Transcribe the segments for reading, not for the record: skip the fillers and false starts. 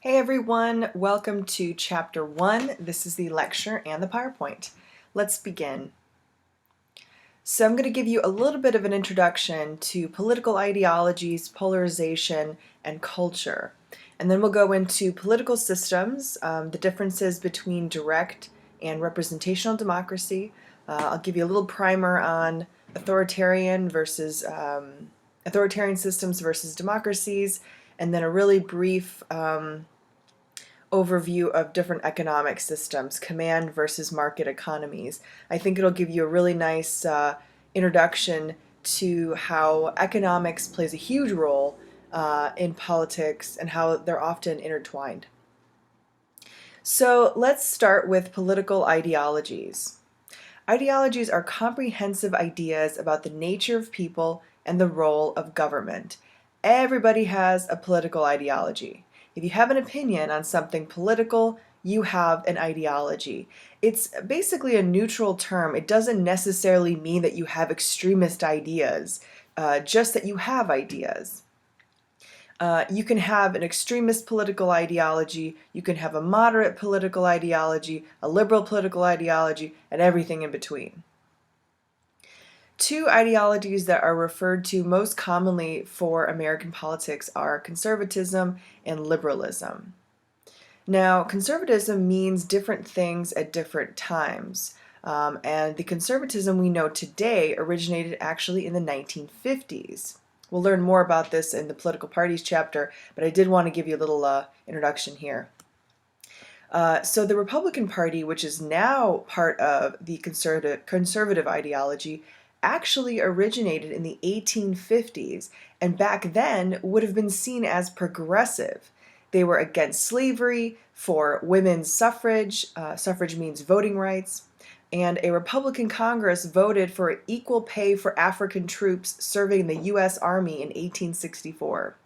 Hey everyone, welcome to Chapter 1. This is the lecture and the PowerPoint. Let's begin. So I'm going to give you a little bit of an introduction to political ideologies, polarization, and culture. And then we'll go into political systems, the differences between direct and representational democracy. I'll give you a little primer on authoritarian systems versus democracies, and then a really brief overview of different economic systems, command versus market economies. I think it'll give you a really nice introduction to how economics plays a huge role in politics and how they're often intertwined. So let's start with political ideologies. Ideologies are comprehensive ideas about the nature of people and the role of government. Everybody has a political ideology. If you have an opinion on something political, you have an ideology. It's basically a neutral term. It doesn't necessarily mean that you have extremist ideas, just that you have ideas. You can have an extremist political ideology, you can have a moderate political ideology, a liberal political ideology, and everything in between. Two ideologies that are referred to most commonly for American politics are conservatism and liberalism. Now, conservatism means different things at different times, and the conservatism we know today originated actually in the 1950s. We'll learn more about this in the political parties chapter, but I did want to give you a little introduction here. So the Republican Party, which is now part of the conservative ideology, actually originated in the 1850s, and back then would have been seen as progressive. They were against slavery, for women's suffrage. Suffrage means voting rights. And a Republican Congress voted for equal pay for African troops serving in the U.S. Army in 1864.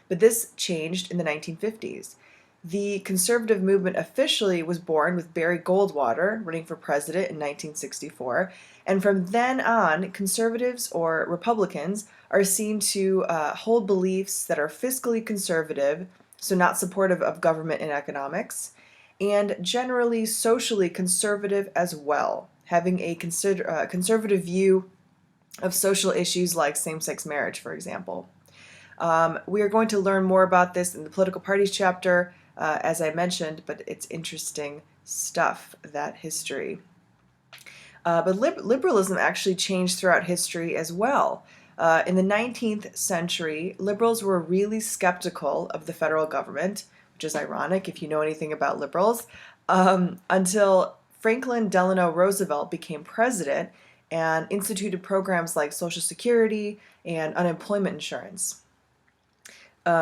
But this changed in the 1950s. The conservative movement officially was born with Barry Goldwater running for president in 1964, and from then on, conservatives or Republicans are seen to hold beliefs that are fiscally conservative, so not supportive of government and economics, and generally socially conservative as well, having a conservative view of social issues like same-sex marriage, for example. We are going to learn more about this in the political parties chapter, as I mentioned, but it's interesting stuff, that history. But liberalism actually changed throughout history as well. In the 19th century, liberals were really skeptical of the federal government, which is ironic if you know anything about liberals, until Franklin Delano Roosevelt became president and instituted programs like Social Security and unemployment insurance.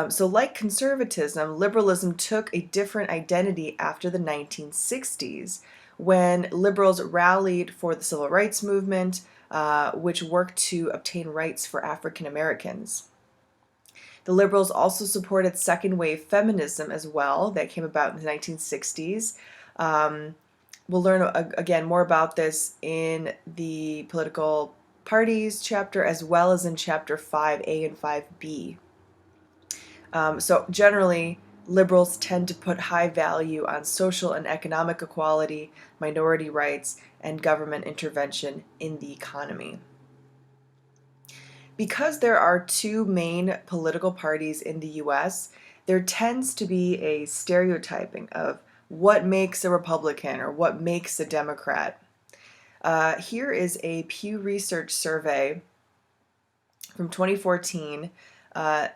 So like conservatism, liberalism took a different identity after the 1960s, when liberals rallied for the civil rights movement, which worked to obtain rights for African Americans. The liberals also supported second wave feminism as well, that came about in the 1960s. We'll learn again more about this in the political parties chapter, as well as in chapter 5A and 5B. So generally, liberals tend to put high value on social and economic equality, minority rights, and government intervention in the economy. Because there are two main political parties in the US, there tends to be a stereotyping of what makes a Republican or what makes a Democrat. Here is a Pew Research survey from 2014.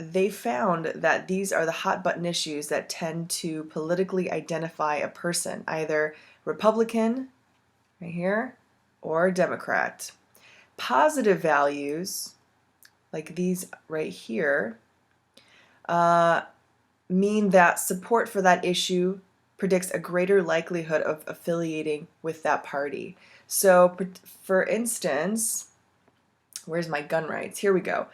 They found that these are the hot button issues that tend to politically identify a person, either Republican, right here, or Democrat. Positive values, like these right here, mean that support for that issue predicts a greater likelihood of affiliating with that party. So, for instance, where's my gun rights? Here we go.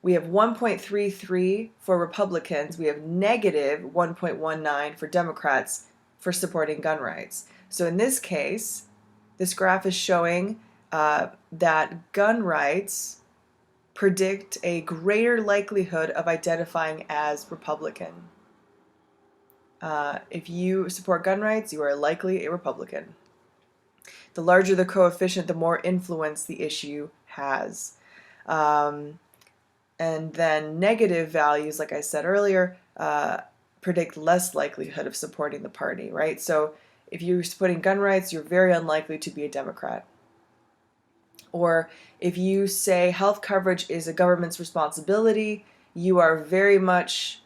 We have 1.33 for Republicans. We have negative 1.19 for Democrats for supporting gun rights. So in this case, this graph is showing that gun rights predict a greater likelihood of identifying as Republican. If you support gun rights, you are likely a Republican. The larger the coefficient, the more influence the issue has. And then negative values, like I said earlier, predict less likelihood of supporting the party, right? So if you're supporting gun rights, you're very unlikely to be a Democrat. Or if you say health coverage is a government's responsibility, you are very much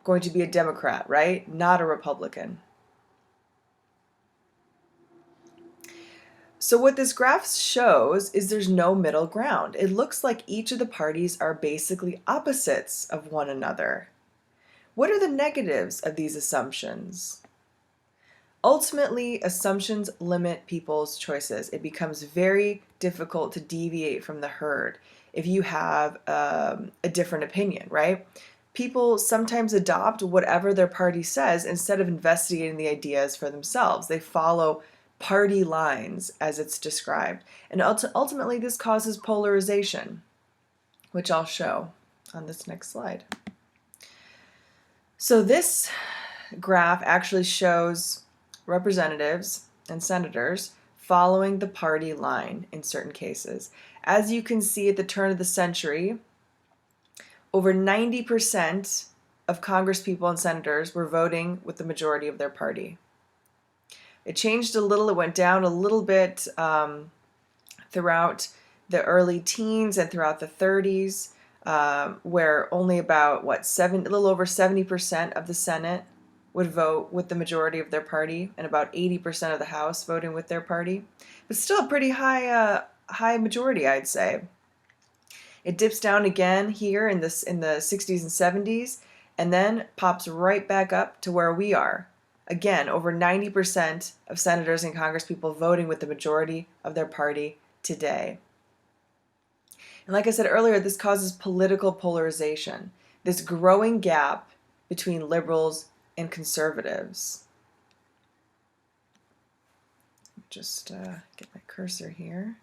going to be a Democrat, right? Not a Republican. So what this graph shows is there's no middle ground. It looks like each of the parties are basically opposites of one another. What are the negatives of these assumptions? Ultimately, assumptions limit people's choices. It becomes very difficult to deviate from the herd if you have a different opinion, right? People sometimes adopt whatever their party says instead of investigating the ideas for themselves. They follow party lines, as it's described. And ultimately, this causes polarization, which I'll show on this next slide. So this graph actually shows representatives and senators following the party line in certain cases. As you can see, at the turn of the century, over 90% of congresspeople and senators were voting with the majority of their party. It changed a little, it went down a little bit throughout the early teens and throughout the 30s, where only about, a little over 70% of the Senate would vote with the majority of their party, and about 80% of the House voting with their party. But still a pretty high majority, I'd say. It dips down again here in the 60s and 70s, and then pops right back up to where we are. Again, over 90% of senators and congresspeople voting with the majority of their party today. And like I said earlier, this causes political polarization, this growing gap between liberals and conservatives. Just get my cursor here.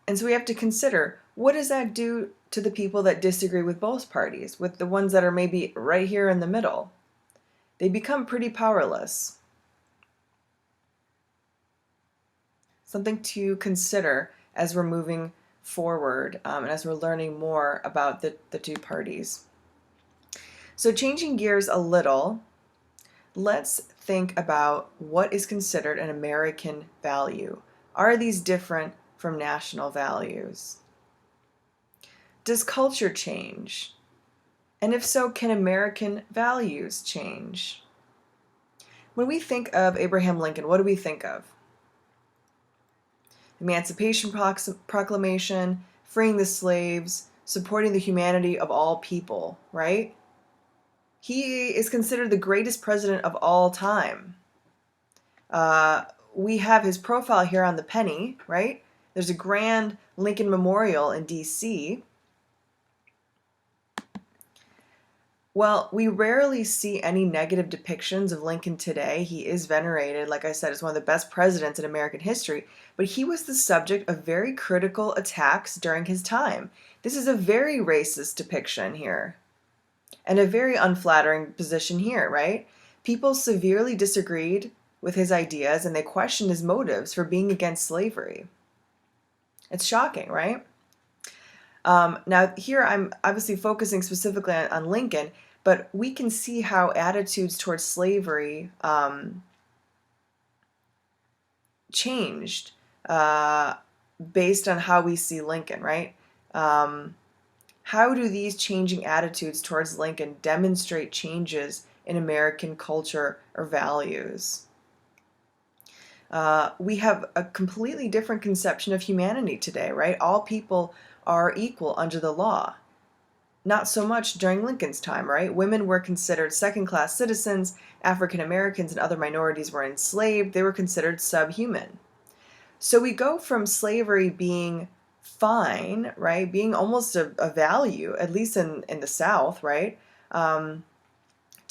And so we have to consider, what does that do to the people that disagree with both parties, with the ones that are maybe right here in the middle? They become pretty powerless. Something to consider as we're moving forward and as we're learning more about the two parties. So changing gears a little, let's think about what is considered an American value. Are these different from national values? Does culture change? And if so, can American values change? When we think of Abraham Lincoln, what do we think of? Emancipation Proclamation, freeing the slaves, supporting the humanity of all people, right? He is considered the greatest president of all time. We have his profile here on the penny, right? There's a grand Lincoln Memorial in D.C. Well, we rarely see any negative depictions of Lincoln today. He is venerated, like I said, as one of the best presidents in American history, but he was the subject of very critical attacks during his time. This is a very racist depiction here, and a very unflattering position here, right? People severely disagreed with his ideas, and they questioned his motives for being against slavery. It's shocking, right? Now, here I'm obviously focusing specifically on Lincoln, but we can see how attitudes towards slavery changed based on how we see Lincoln, right? How do these changing attitudes towards Lincoln demonstrate changes in American culture or values? We have a completely different conception of humanity today, right? All people are equal under the law. Not so much during Lincoln's time, right? Women were considered second-class citizens. African Americans and other minorities were enslaved. They were considered subhuman. So we go from slavery being fine, right? Being almost a value, at least in the South, right? To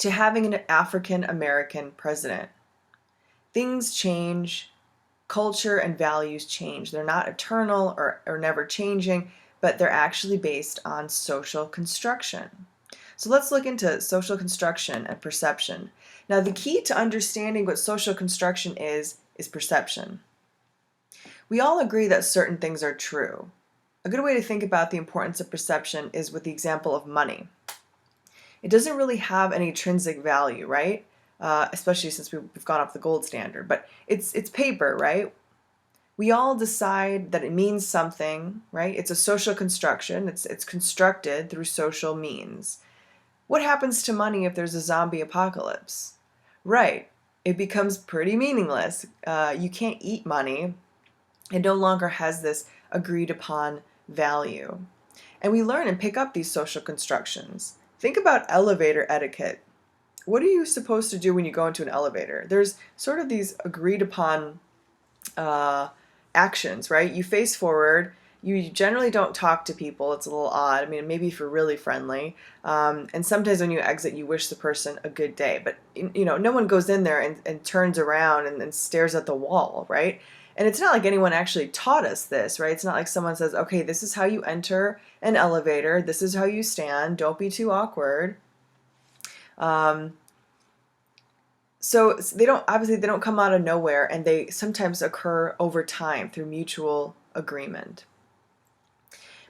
having an African American president. Things change. Culture and values change. They're not eternal or never changing, but they're actually based on social construction. So let's look into social construction and perception. Now, the key to understanding what social construction is perception. We all agree that certain things are true. A good way to think about the importance of perception is with the example of money. It doesn't really have any intrinsic value, right? Especially since we've gone off the gold standard, but it's paper, right? We all decide that it means something, right? It's a social construction. It's constructed through social means. What happens to money if there's a zombie apocalypse? Right, it becomes pretty meaningless. You can't eat money. It no longer has this agreed upon value. And we learn and pick up these social constructions. Think about elevator etiquette. What are you supposed to do when you go into an elevator? There's sort of these agreed upon actions, right? You face forward. You generally don't talk to people. It's a little odd. I mean, maybe if you're really friendly. And sometimes when you exit, you wish the person a good day. But, no one goes in there and turns around and stares at the wall, right? And it's not like anyone actually taught us this, right? It's not like someone says, okay, this is how you enter an elevator. This is how you stand. Don't be too awkward. So they don't come out of nowhere, and they sometimes occur over time through mutual agreement.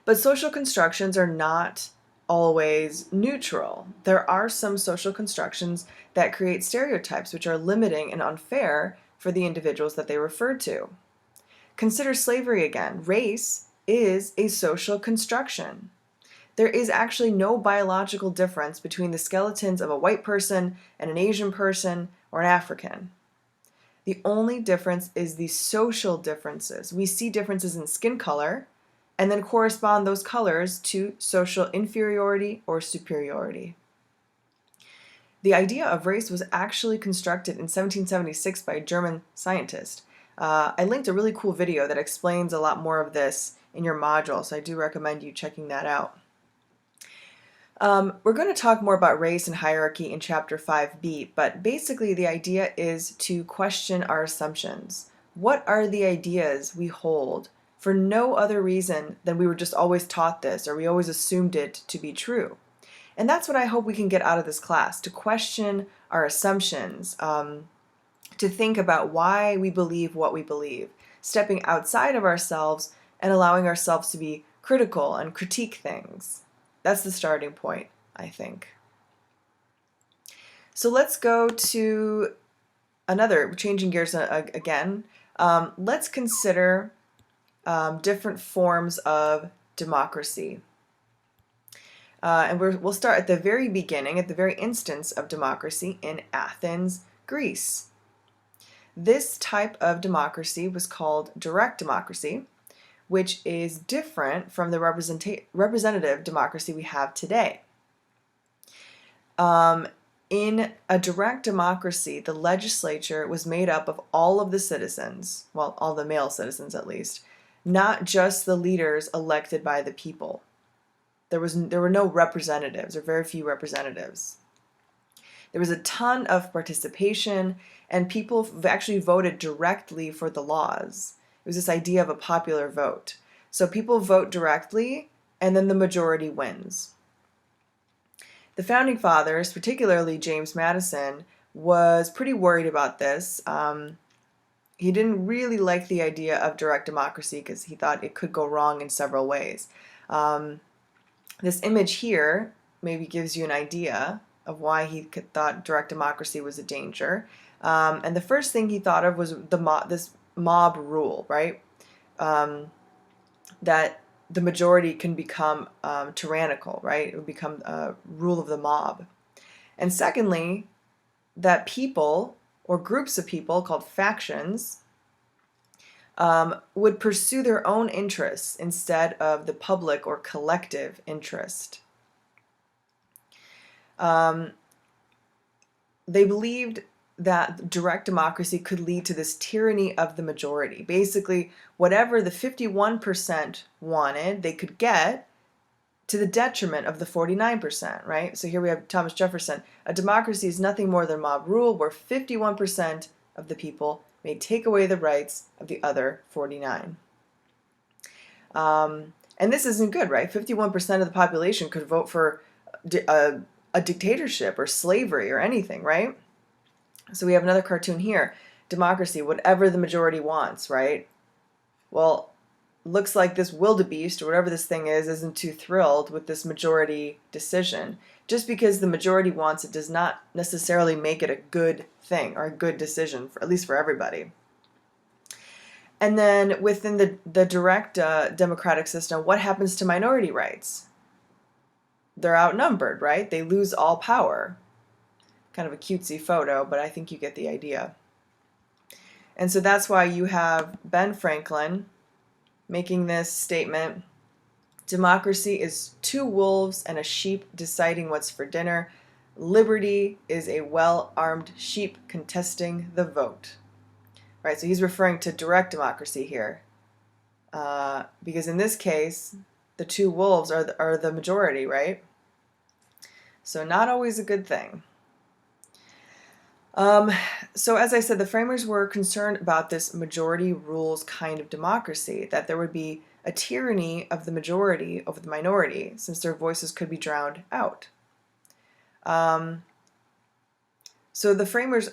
But social constructions are not always neutral. There are some social constructions that create stereotypes which are limiting and unfair for the individuals that they refer to. Consider slavery again. Race is a social construction. There is actually no biological difference between the skeletons of a white person and an Asian person or an African. The only difference is the social differences. We see differences in skin color and then correspond those colors to social inferiority or superiority. The idea of race was actually constructed in 1776 by a German scientist. I linked a really cool video that explains a lot more of this in your module, so I do recommend you checking that out. We're going to talk more about race and hierarchy in Chapter 5b, but basically the idea is to question our assumptions. What are the ideas we hold for no other reason than we were just always taught this, or we always assumed it to be true? And that's what I hope we can get out of this class, to question our assumptions, to think about why we believe what we believe, stepping outside of ourselves and allowing ourselves to be critical and critique things. That's the starting point, I think. So let's go to another, changing gears again. Let's consider different forms of democracy. And we'll start at the very beginning, at the very instance of democracy in Athens, Greece. This type of democracy was called direct democracy, which is different from the representative democracy we have today. In a direct democracy, the legislature was made up of all of the citizens, well, all the male citizens at least, not just the leaders elected by the people. There were no representatives, or very few representatives. There was a ton of participation, and people actually voted directly for the laws. It was this idea of a popular vote. So people vote directly, and then the majority wins. The Founding Fathers, particularly James Madison, was pretty worried about this. He didn't really like the idea of direct democracy because he thought it could go wrong in several ways. This image here maybe gives you an idea of why he thought direct democracy was a danger. And the first thing he thought of was this mob rule, right? That the majority can become tyrannical, right? It would become a rule of the mob. And secondly, that people or groups of people called factions would pursue their own interests instead of the public or collective interest. They believed that direct democracy could lead to this tyranny of the majority. Basically, whatever the 51% wanted, they could get to the detriment of the 49%, right? So here we have Thomas Jefferson. A democracy is nothing more than mob rule where 51% of the people may take away the rights of the other 49. And this isn't good, right? 51% of the population could vote for a dictatorship or slavery or anything, right? So we have another cartoon here. Democracy, whatever the majority wants, right? Well, looks like this wildebeest or whatever this thing is isn't too thrilled with this majority decision. Just because the majority wants it does not necessarily make it a good thing or a good decision, at least for everybody. And then within the direct democratic system, what happens to minority rights? They're outnumbered, right? They lose all power. Kind of a cutesy photo, but I think you get the idea. And so that's why you have Ben Franklin making this statement: democracy is two wolves and a sheep deciding what's for dinner. Liberty is a well-armed sheep contesting the vote. Right, so he's referring to direct democracy here. Because in this case, the two wolves are the majority, right? So not always a good thing. So as I said, the framers were concerned about this majority rules kind of democracy, that there would be a tyranny of the majority over the minority, since their voices could be drowned out. So the framers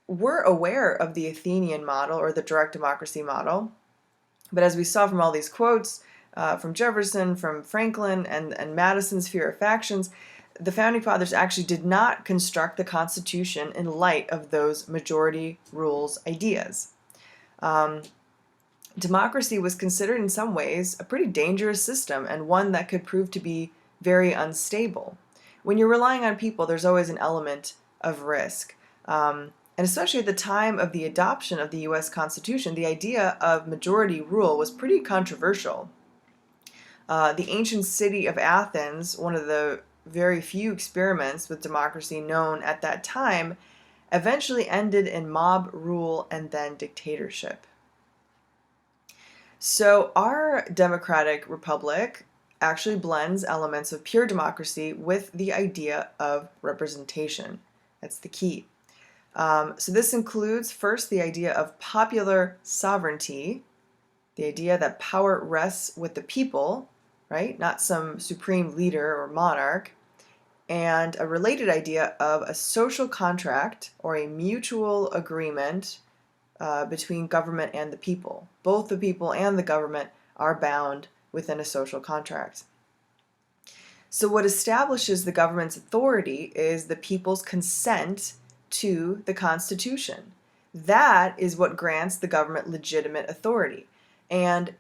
were aware of the Athenian model or the direct democracy model, but as we saw from all these quotes from Jefferson, from Franklin, and Madison's fear of factions, the Founding Fathers actually did not construct the Constitution in light of those majority rules ideas. Democracy was considered in some ways a pretty dangerous system and one that could prove to be very unstable. When you're relying on people, there's always an element of risk. And especially at the time of the adoption of the U.S. Constitution, the idea of majority rule was pretty controversial. The ancient city of Athens, one of the very few experiments with democracy known at that time, eventually ended in mob rule and then dictatorship. So our democratic republic actually blends elements of pure democracy with the idea of representation. That's the key. So this includes first the idea of popular sovereignty, the idea that power rests with the people, right? Not some supreme leader or monarch, and a related idea of a social contract or a mutual agreement between government and the people. Both the people and the government are bound within a social contract. So what establishes the government's authority is the people's consent to the Constitution. That is what grants the government legitimate authority. And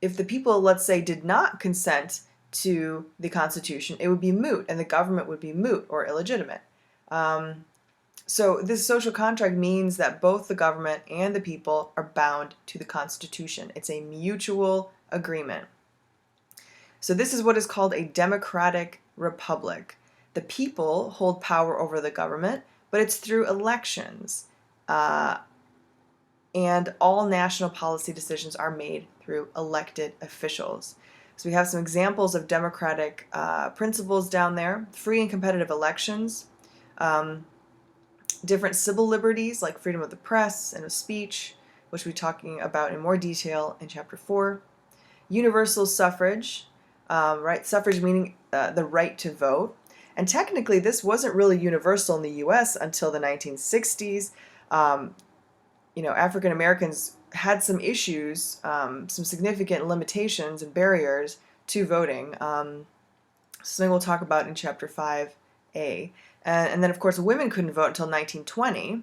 if the people, let's say, did not consent to the Constitution, it would be moot, and the government would be moot or illegitimate. So this social contract means that both the government and the people are bound to the Constitution. It's a mutual agreement. So this is what is called a democratic republic. The people hold power over the government, but it's through elections. And all national policy decisions are made through elected officials. So we have some examples of democratic principles down there: free and competitive elections, different civil liberties like freedom of the press and of speech, which we'll be talking about in more detail in Chapter 4, universal suffrage, right? Suffrage meaning the right to vote. And technically, this wasn't really universal in the U.S. until the 1960s. African Americans had some issues, some significant limitations and barriers to voting. Something we'll talk about in Chapter 5a. And then, of course, women couldn't vote until 1920.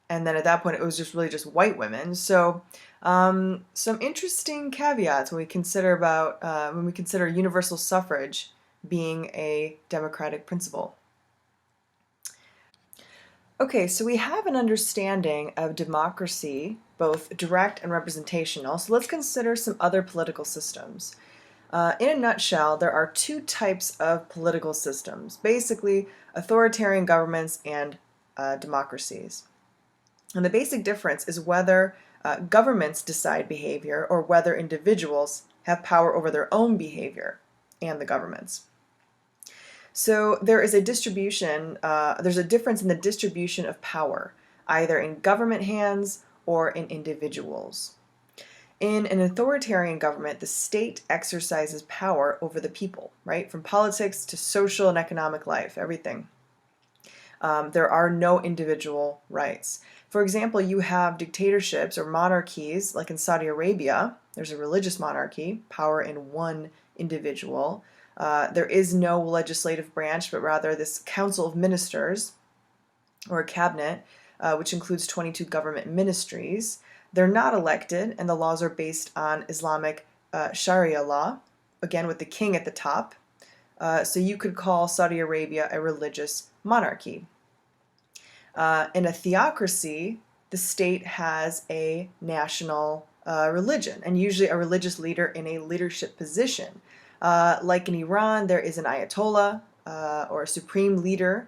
And then at that point, it was just really just white women. So some interesting caveats when we consider universal suffrage being a democratic principle. Okay, so we have an understanding of democracy, both direct and representational. So let's consider some other political systems. In a nutshell, there are two types of political systems, basically authoritarian governments and democracies. And the basic difference is whether governments decide behavior or whether individuals have power over their own behavior and the governments. So there is a distribution, there's a difference in the distribution of power, either in government hands or in individuals. In an authoritarian government, the state exercises power over the people, right? From politics to social and economic life, everything. There are no individual rights. For example, you have dictatorships or monarchies, like in Saudi Arabia. There's a religious monarchy, power in one individual. There is no legislative branch, but rather this council of ministers, or a cabinet, which includes 22 government ministries. They're not elected, and the laws are based on Islamic Sharia law, again with the king at the top. So you could call Saudi Arabia a religious monarchy. In a theocracy, the state has a national religion, and usually a religious leader in a leadership position. Like in Iran, there is an Ayatollah, or a supreme leader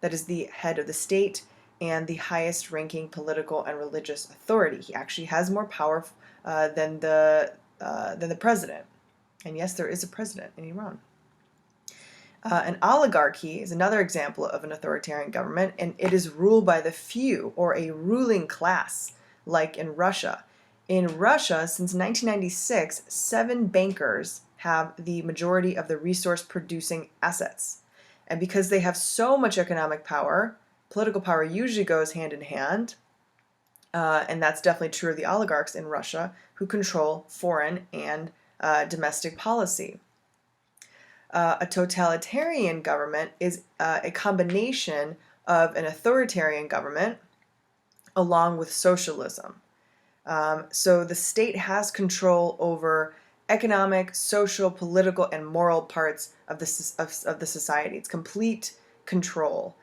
that is the head of the state and the highest ranking political and religious authority. He actually has more power than the president. And yes, there is a president in Iran. An oligarchy is another example of an authoritarian government, and it is ruled by the few, or a ruling class, like in Russia. In Russia, since 1996, 7 bankers have the majority of the resource-producing assets. And because they have so much economic power, political power usually goes hand in hand, and that's definitely true of the oligarchs in Russia, who control foreign and domestic policy. A totalitarian government is a combination of an authoritarian government along with socialism. So the state has control over economic, social, political, and moral parts of the society. It's complete control.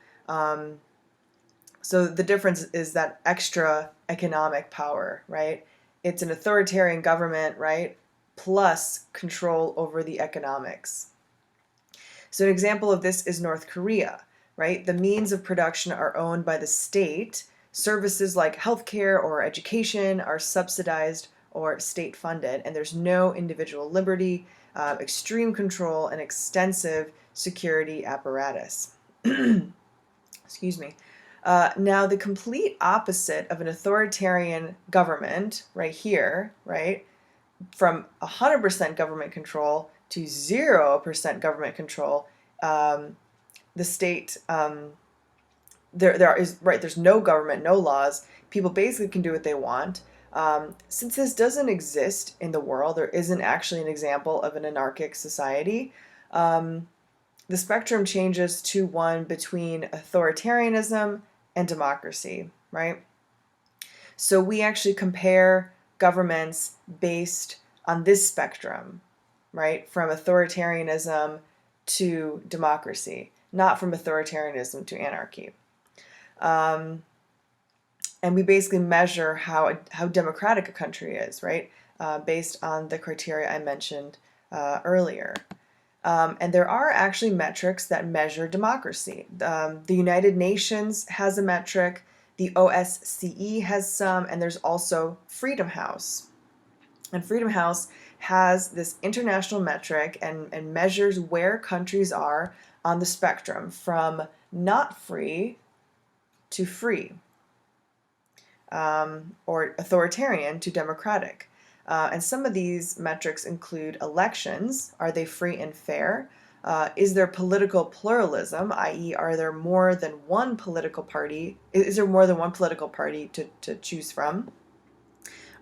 So the difference is that extra economic power, right? It's an authoritarian government, right? Plus control over the economics. So an example of this is North Korea, right? The means of production are owned by the state. Services like healthcare or education are subsidized or state funded, and there's no individual liberty, extreme control, and extensive security apparatus. Excuse me. Now, the complete opposite of an authoritarian government, right here, right, from 100% government control to 0% government control, the state, there's no government, no laws. People basically can do what they want. Since this doesn't exist in the world, there isn't actually an example of an anarchic society, the spectrum changes to one between authoritarianism and democracy, right? So we actually compare governments based on this spectrum, right? From authoritarianism to democracy, not from authoritarianism to anarchy. And we basically measure how democratic a country is, right? Based on the criteria I mentioned earlier. And there are actually metrics that measure democracy. The United Nations has a metric, the OSCE has some, and there's also Freedom House. And Freedom House has this international metric and measures where countries are on the spectrum from not free to free, or authoritarian to democratic. And some of these metrics include elections. Are they free and fair? Is there political pluralism, i.e., are there more than one political party? Is there more than one political party to choose from?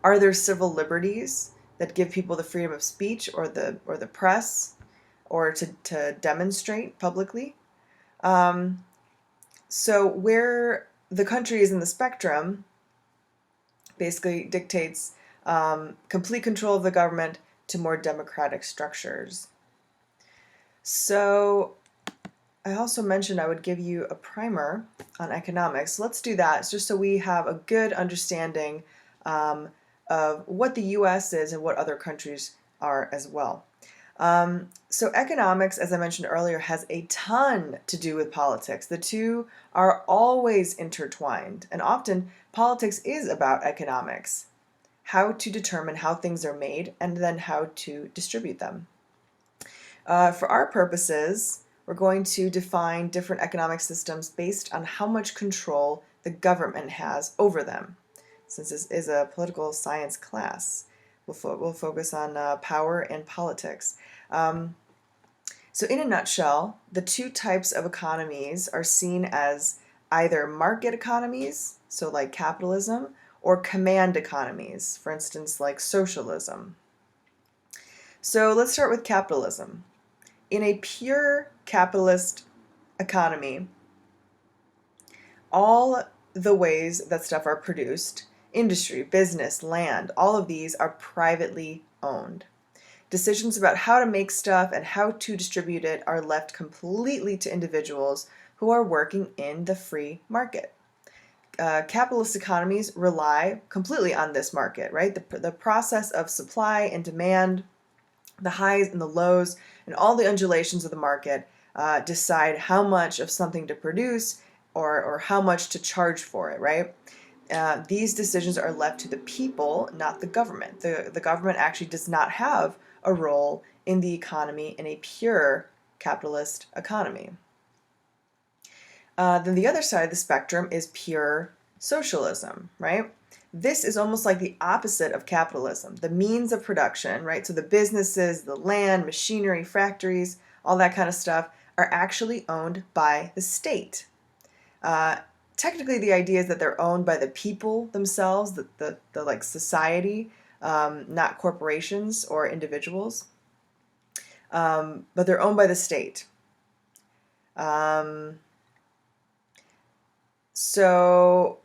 Are there civil liberties that give people the freedom of speech or the press, or to demonstrate publicly? So where the country is in the spectrum basically dictates complete control of the government to more democratic structures. So I also mentioned I would give you a primer on economics. Let's do that just so we have a good understanding of what the US is and what other countries are as well. So economics, as I mentioned earlier, has a ton to do with politics. The two are always intertwined, and often politics is about economics, how to determine how things are made and then how to distribute them. For our purposes, we're going to define different economic systems based on how much control the government has over them. Since this is a political science class, We'll focus on power and politics. So in a nutshell, the two types of economies are seen as either market economies, so like capitalism, or command economies, for instance, like socialism. So let's start with capitalism. In a pure capitalist economy, all the ways that stuff are produced, industry, business, land, all of these are privately owned. Decisions about how to make stuff and how to distribute it are left completely to individuals who are working in the free market. Capitalist economies rely completely on this market, right? The process of supply and demand, the highs and the lows, and all the undulations of the market decide how much of something to produce or how much to charge for it, right? These decisions are left to the people, not the government. The government actually does not have a role in the economy in a pure capitalist economy. Then the other side of the spectrum is pure socialism, right? This is almost like the opposite of capitalism. The means of production, right? So the businesses, the land, machinery, factories, all that kind of stuff are actually owned by the state. Technically, the idea is that they're owned by the people themselves, the like society, not corporations or individuals, but they're owned by the state. So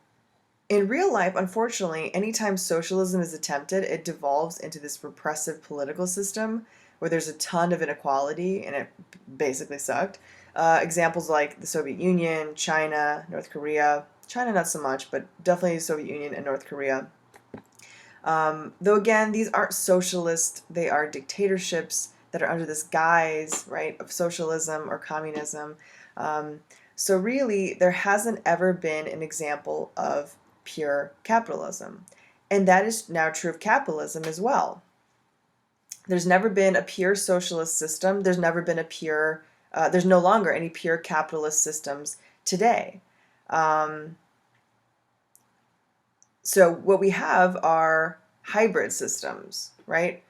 in real life, unfortunately, anytime socialism is attempted, it devolves into this repressive political system where there's a ton of inequality and it basically sucked. Examples like the Soviet Union, China, North Korea. China not so much, but definitely the Soviet Union and North Korea. Though again, these aren't socialist, they are dictatorships that are under this guise, right, of socialism or communism. So really, there hasn't ever been an example of pure capitalism. And that is now true of capitalism as well. There's never been a pure socialist system. There's never been a pure, there's no longer any pure capitalist systems today. So what we have are hybrid systems, right?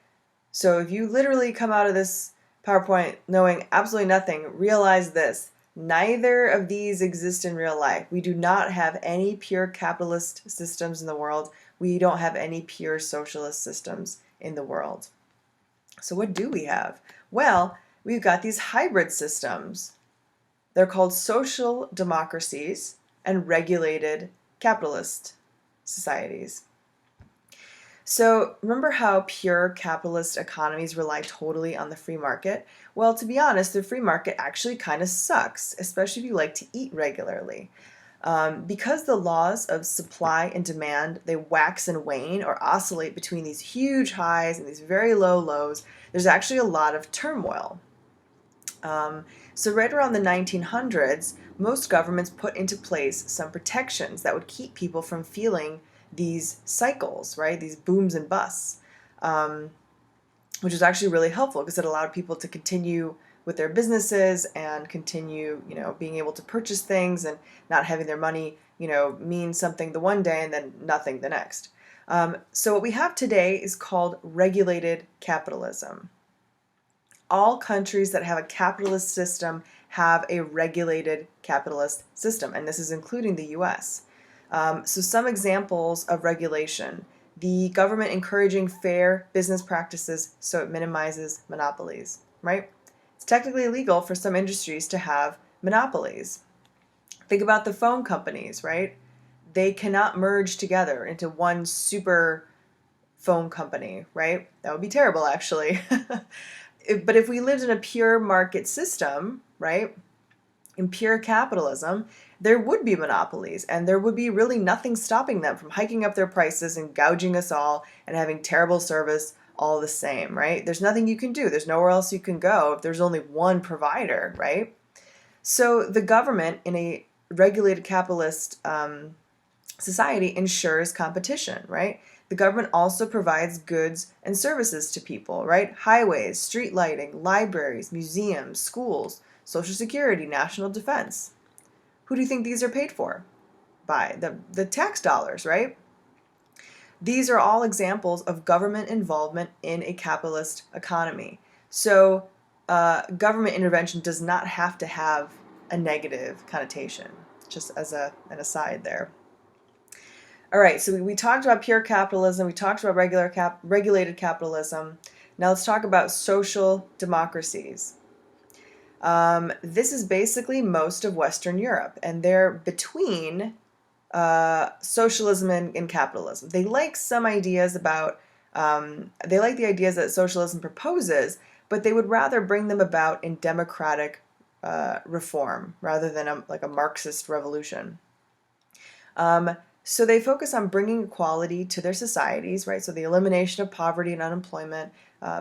So if you literally come out of this PowerPoint knowing absolutely nothing, realize this. Neither of these exist in real life. We do not have any pure capitalist systems in the world. We don't have any pure socialist systems in the world. So what do we have? Well, we've got these hybrid systems. They're called social democracies and regulated capitalist societies. So remember how pure capitalist economies rely totally on the free market? Well, to be honest, the free market actually kind of sucks, especially if you like to eat regularly. Because the laws of supply and demand, they wax and wane or oscillate between these huge highs and these very low lows, there's actually a lot of turmoil. So right around the 1900s, most governments put into place some protections that would keep people from feeling these cycles, right? These booms and busts, which was actually really helpful because it allowed people to continue with their businesses and continue, being able to purchase things and not having their money, mean something the one day and then nothing the next. So what we have today is called regulated capitalism. All countries that have a capitalist system have a regulated capitalist system, and this is including the US. So some examples of regulation: the government encouraging fair business practices so it minimizes monopolies, right? It's technically illegal for some industries to have monopolies. Think about the phone companies, right? They cannot merge together into one super phone company, right? That would be terrible, actually. But if we lived in a pure market system, right, in pure capitalism, there would be monopolies and there would be really nothing stopping them from hiking up their prices and gouging us all and having terrible service all the same, right? There's nothing you can do. There's nowhere else you can go if there's only one provider, right? So the government in a regulated capitalist society ensures competition, right? The government also provides goods and services to people, right? Highways, street lighting, libraries, museums, schools, Social Security, national defense. Who do you think these are paid for? By the tax dollars, right? These are all examples of government involvement in a capitalist economy. So government intervention does not have to have a negative connotation, just as an aside there. All right, so we talked about pure capitalism, we talked about regulated capitalism. Now let's talk about social democracies. This is basically most of Western Europe, and they're between socialism and capitalism. They like some ideas about, they like the ideas that socialism proposes, but they would rather bring them about in democratic reform rather than like a Marxist revolution. So they focus on bringing equality to their societies, right? So the elimination of poverty and unemployment,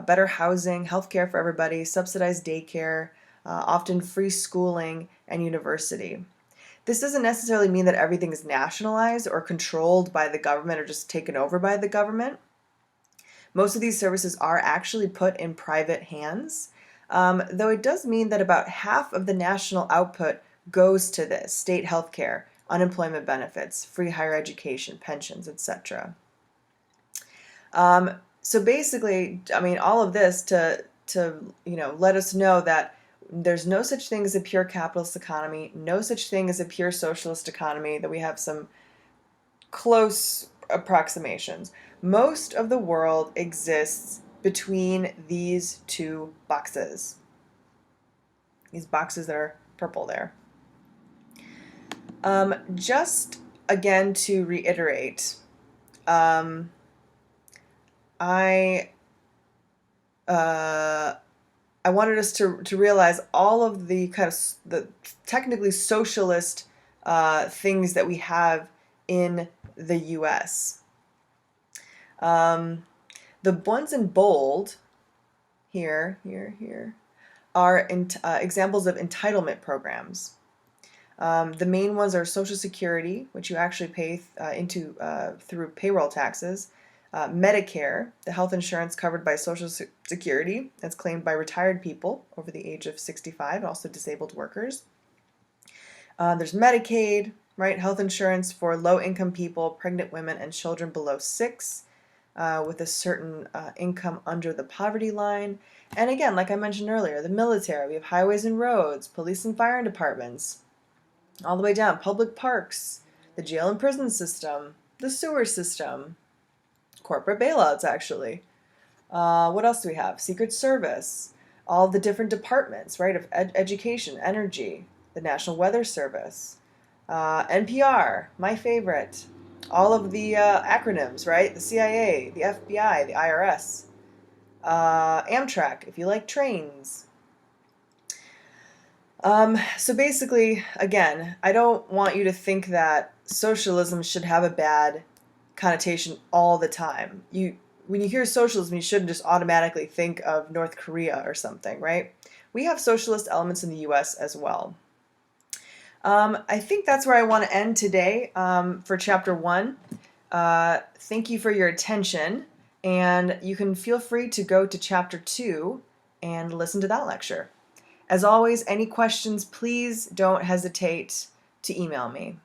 better housing, healthcare for everybody, subsidized daycare, often free schooling and university. This doesn't necessarily mean that everything is nationalized or controlled by the government or just taken over by the government. Most of these services are actually put in private hands, though it does mean that about half of the national output goes to this: state healthcare, unemployment benefits, free higher education, pensions, etc. So basically, I mean, all of this to let us know that there's no such thing as a pure capitalist economy, no such thing as a pure socialist economy, that we have some close approximations. Most of the world exists between these two boxes. These boxes that are purple there. Just again to reiterate, I wanted us to realize all of the kind of the technically socialist things that we have in the U.S. The ones in bold here are examples of entitlement programs. The main ones are Social Security, which you actually pay into through payroll taxes. Medicare, the health insurance covered by Social Security that's claimed by retired people over the age of 65, also disabled workers. There's Medicaid, right? Health insurance for low-income people, pregnant women, and children below 6 with a certain income under the poverty line. And again, like I mentioned earlier, the military, we have highways and roads, police and fire departments, all the way down, public parks, the jail and prison system, the sewer system, corporate bailouts, actually. What else do we have? Secret Service, all the different departments, right, of education, energy, the National Weather Service, NPR, my favorite, all of the acronyms, right, the CIA, the FBI, the IRS, Amtrak, if you like trains. So basically, again, I don't want you to think that socialism should have a bad connotation all the time. When you hear socialism, you shouldn't just automatically think of North Korea or something, right? We have socialist elements in the U.S. as well. I think that's where I want to end today for Chapter 1. Thank you for your attention, and you can feel free to go to Chapter 2 and listen to that lecture. As always, any questions, please don't hesitate to email me.